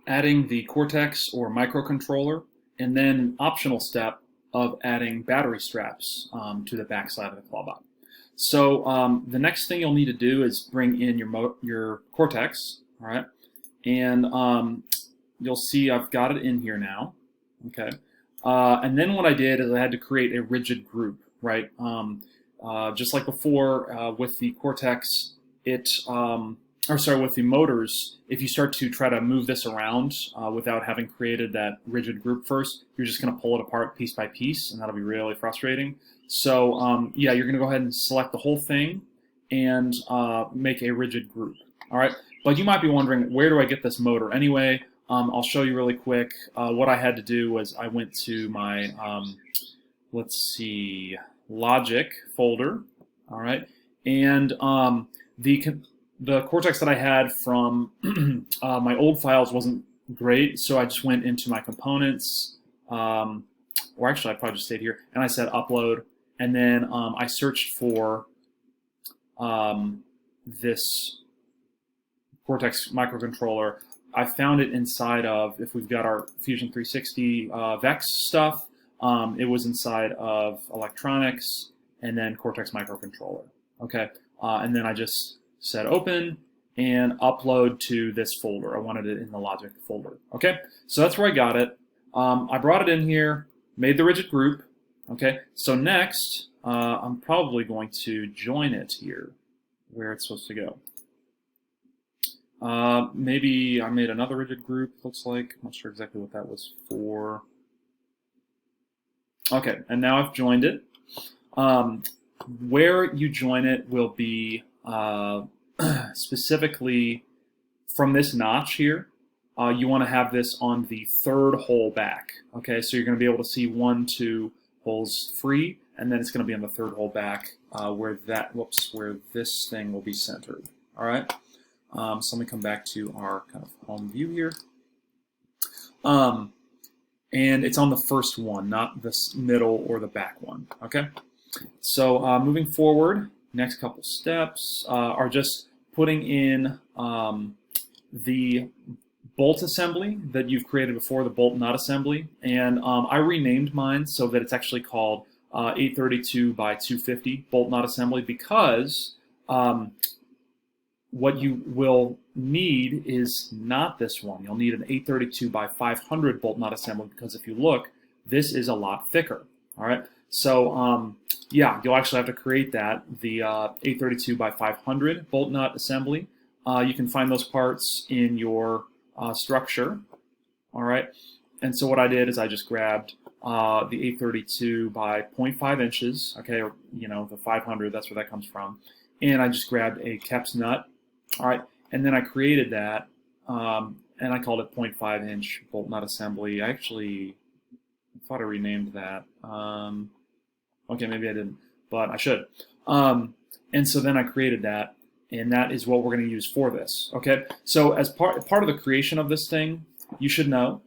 adding the Cortex or microcontroller, and then an optional step of adding battery straps to the backside of the Clawbot. So the next thing you'll need to do is bring in your Cortex, all right? And you'll see I've got it in here now, okay? And then what I did is I had to create a rigid group, right? Just like before with the Cortex, with the motors, if you start to try to move this around without having created that rigid group first, you're just going to pull it apart piece by piece, and that'll be really frustrating. So yeah, you're going to go ahead and select the whole thing and make a rigid group. All right, but you might be wondering, where do I get this motor anyway? I'll show you really quick. What I had to do was I went to my, let's see, logic folder, all right, and the Cortex that I had from my old files wasn't great, so I just went into my components, or actually I probably just stayed here, and I said upload, and then I searched for this Cortex microcontroller. I found it inside of, if we've got our Fusion 360 VEX stuff, it was inside of electronics and then Cortex microcontroller. Okay, and then I just said open and upload to this folder. I wanted it in the logic folder. Okay, so that's where I got it. I brought it in here, made the rigid group. Okay, so next I'm probably going to join it here where it's supposed to go. Maybe I made another rigid group, looks like. I'm not sure exactly what that was for. Okay, and now I've joined it. Where you join it will be specifically from this notch here. You want to have this on the third hole back. Okay, so you're going to be able to see 1, 2 holes free, and then it's going to be on the third hole back where this thing will be centered. All right. So let me come back to our kind of home view here. And it's on the first one, not this middle or the back one, okay? So moving forward, next couple steps are just putting in the bolt assembly that you've created before, the bolt nut assembly. And I renamed mine so that it's actually called 832 by 250 bolt nut assembly because what you will need is not this one. You'll need an 832 by 500 bolt nut assembly because if you look, this is a lot thicker. All right, so yeah, you'll actually have to create that, the 832 by 500 bolt nut assembly. You can find those parts in your structure. All right, and so what I did is I just grabbed the 832 by 0.5 inches, okay, or the 500, that's where that comes from, and I just grabbed a Kep's nut. All right, and then I created that, and I called it 0.5 inch bolt nut assembly. I actually thought I renamed that. Okay, maybe I didn't, but I should. And so then I created that, and that is what we're going to use for this. Okay, so as part of the creation of this thing, you should know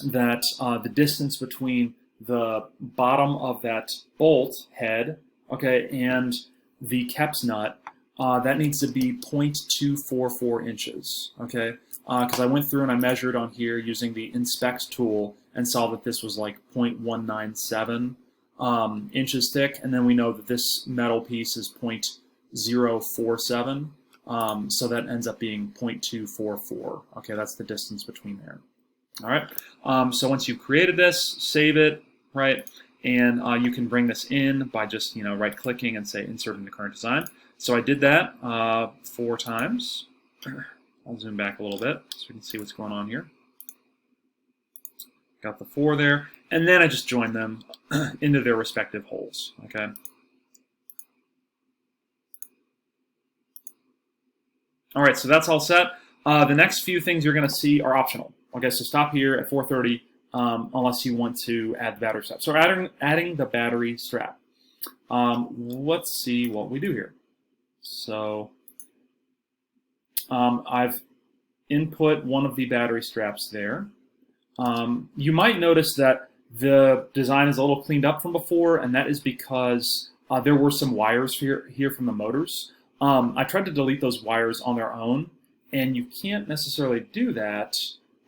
that the distance between the bottom of that bolt head, okay, and the Kep's nut, that needs to be 0.244 inches, okay? Because I went through and I measured on here using the inspect tool and saw that this was like 0.197 inches thick, and then we know that this metal piece is 0.047, so that ends up being 0.244. Okay, that's the distance between there. All right, so once you've created this, save it, right? And you can bring this in by just right-clicking and say Insert into Current Design. So I did that 4 times. I'll zoom back a little bit so we can see what's going on here. Got the 4 there, and then I just joined them into their respective holes. Okay. All right, so that's all set. The next few things you're going to see are optional. Okay, so stop here at 430 unless you want to add the battery strap. So adding the battery strap. Let's see what we do here. So I've input one of the battery straps there. You might notice that the design is a little cleaned up from before, and that is because there were some wires here from the motors. I tried to delete those wires on their own, and you can't necessarily do that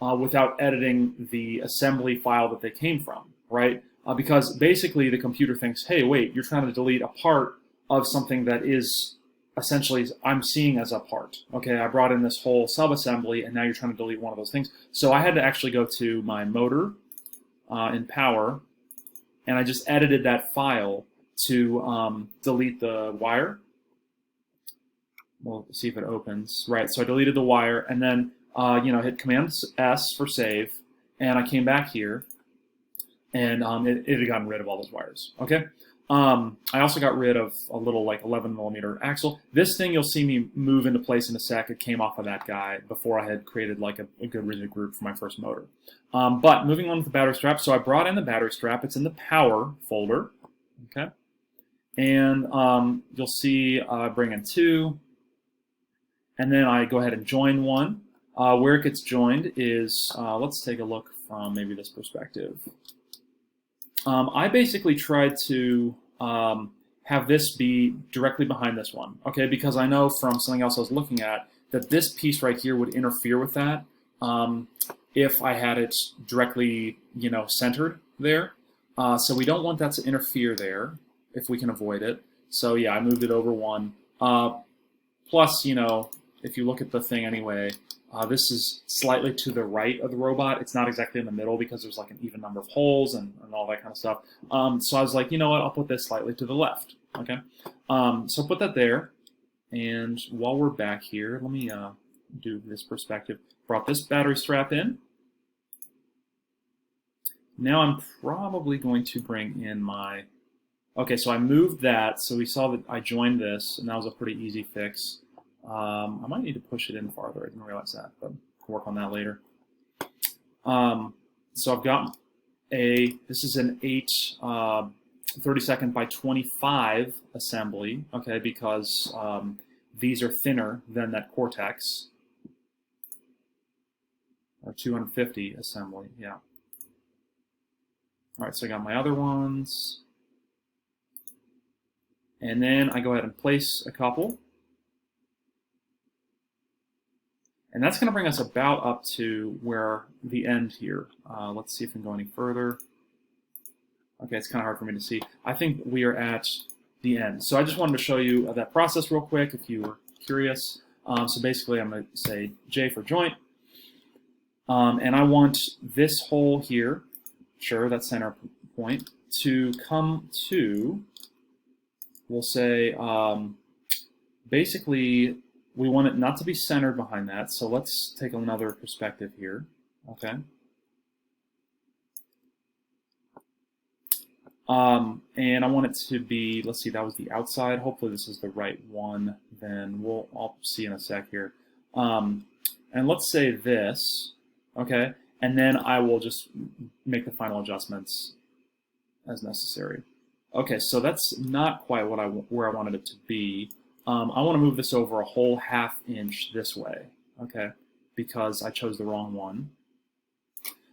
without editing the assembly file that they came from, right? Because basically the computer thinks, hey, wait, you're trying to delete a part of something that is essentially I'm seeing as a part. Okay, I brought in this whole subassembly, and now you're trying to delete one of those things. So I had to actually go to my motor in Power, and I just edited that file to delete the wire. We'll see if it opens. Right, so I deleted the wire, and then hit Command S for save, and I came back here, and it had gotten rid of all those wires. Okay. I also got rid of a little like 11mm axle. This thing you'll see me move into place in a sec. It came off of that guy before I had created like a good rigid group for my first motor. But moving on with the battery strap. So I brought in the battery strap. It's in the power folder. Okay. And you'll see I bring in two. And then I go ahead and join one. Where it gets joined is, let's take a look from maybe this perspective. I basically tried to have this be directly behind this one, okay? Because I know from something else I was looking at that this piece right here would interfere with that if I had it directly, centered there. So we don't want that to interfere there if we can avoid it. So yeah, I moved it over one. Plus, if you look at the thing anyway, this is slightly to the right of the robot. It's not exactly in the middle because there's like an even number of holes and all that kind of stuff. So I was like, you know what, I'll put this slightly to the left. Okay, so put that there. And while we're back here, let me do this perspective. Brought this battery strap in. Now I'm probably going to bring in my... Okay, so I moved that. So we saw that I joined this, and that was a pretty easy fix. I might need to push it in farther. I didn't realize that, but we'll work on that later. So I've got this is an 8 32nd by 25 assembly, okay, because these are thinner than that Cortex, or 250 assembly, yeah. All right, so I got my other ones. And then I go ahead and place a couple. And that's going to bring us about up to where the end here. Let's see if we can go any further. Okay, it's kind of hard for me to see. I think we are at the end. So I just wanted to show you that process real quick if you were curious. So basically I'm going to say J for joint. And I want this hole here, sure, that center point, to come to, we'll say, basically, we want it not to be centered behind that, so let's take another perspective here, okay? And I want it to be, let's see, that was the outside. Hopefully this is the right one, then I'll see in a sec here. And let's say this, okay? And then I will just make the final adjustments as necessary. Okay, so that's not quite where I wanted it to be. I want to move this over a whole ½ inch this way, okay, because I chose the wrong one.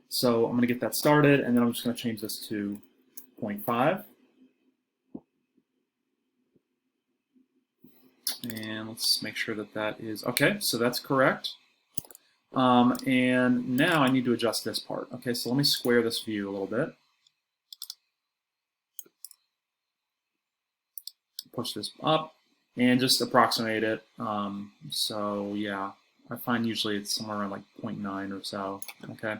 So I'm going to get that started, and then I'm just going to change this to 0.5. And let's make sure that that is, okay, so that's correct. And now I need to adjust this part. Okay, so let me square this view a little bit. Push this up. And just approximate it. So yeah, I find usually it's somewhere around like 0.9 or so. Okay,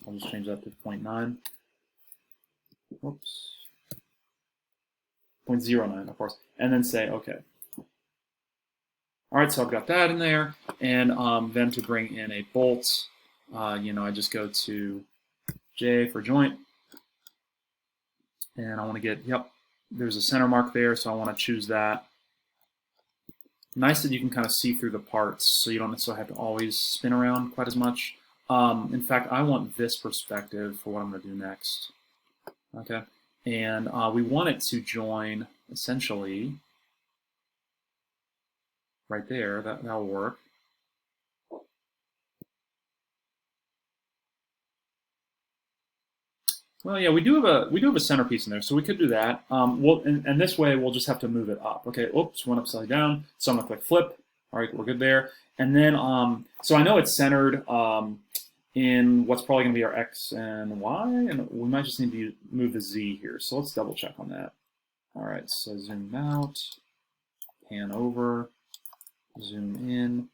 I'll just change that to 0.9. Whoops. 0.09, of course. And then say okay. All right, so I've got that in there. And then to bring in a bolt, I just go to J for joint. And I want to get, yep, there's a center mark there, so I want to choose that. Nice that you can kind of see through the parts, so you don't necessarily have to always spin around quite as much. In fact, I want this perspective for what I'm going to do next. Okay, and we want it to join essentially right there. That'll work. Well, yeah, we do have a centerpiece in there, so we could do that. And this way we'll just have to move it up. Okay, oops, went upside down. So I'm gonna click flip. All right, we're good there. And then, so I know it's centered. in what's probably going to be our X and Y, and we might just need to move the Z here. So let's double check on that. All right, so zoom out, pan over, zoom in.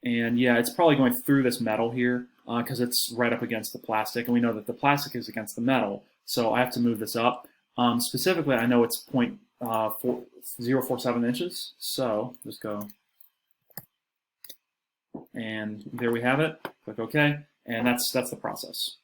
And yeah, it's probably going through this metal here because it's right up against the plastic. And we know that the plastic is against the metal. So I have to move this up. Specifically, I know it's 0.047 inches. So just go. And there we have it. Click OK. And that's the process.